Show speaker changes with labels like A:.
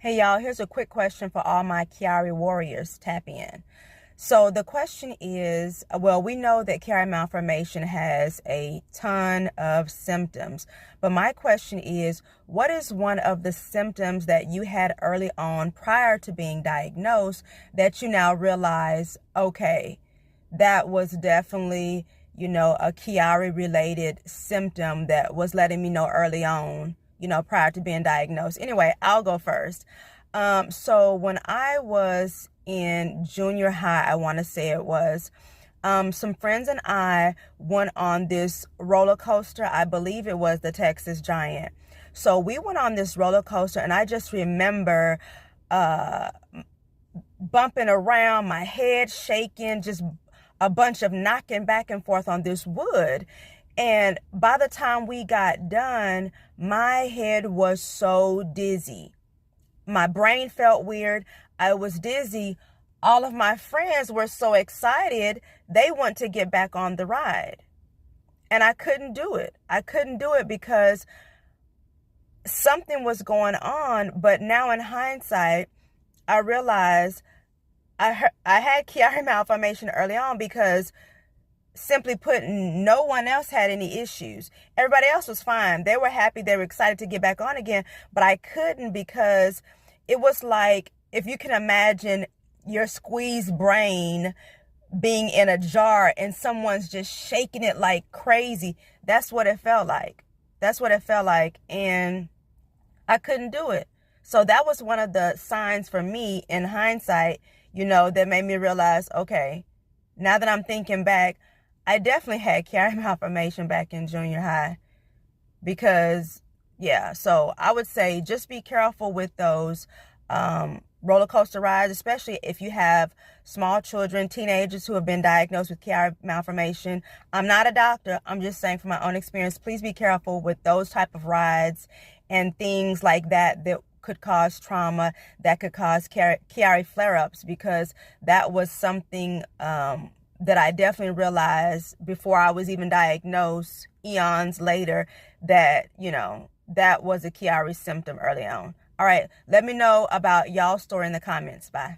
A: Hey y'all, here's a quick question for all my Chiari warriors. Tap in. So the question is, well, we know that Chiari Malformation has a ton of symptoms, but my question is, what is one of the symptoms that you had early on prior to being diagnosed that you now realize, okay, that was definitely, a Chiari related symptom that was letting me know early on, prior to being diagnosed. Anyway, I'll go first. So when I was in junior high, I want to say it was, some friends and I went on this roller coaster. I believe it was the Texas Giant. So we went on this roller coaster, and I just remember bumping around, my head shaking, just a bunch of knocking back and forth on this wood. And by the time we got done, my head was so dizzy. My brain felt weird. I was dizzy. All of my friends were so excited. They want to get back on the ride. And I couldn't do it. I couldn't do it because something was going on. But now in hindsight, I realized I had Chiari Malformation early on because, simply put, no one else had any issues. Everybody else was fine. They were happy. They were excited to get back on again. But I couldn't because it was like, if you can imagine your squeezed brain being in a jar and someone's just shaking it like crazy. That's what it felt like. That's what it felt like. And I couldn't do it. So that was one of the signs for me in hindsight, that made me realize, okay, now that I'm thinking back, I definitely had Chiari Malformation back in junior high because, yeah, so I would say just be careful with those roller coaster rides, especially if you have small children, teenagers who have been diagnosed with Chiari Malformation. I'm not a doctor. I'm just saying from my own experience, please be careful with those type of rides and things like that could cause trauma, that could cause Chiari flare-ups, because that was something that I definitely realized before I was even diagnosed, eons later, that, that was a Chiari symptom early on. All right, let me know about y'all's story in the comments. Bye.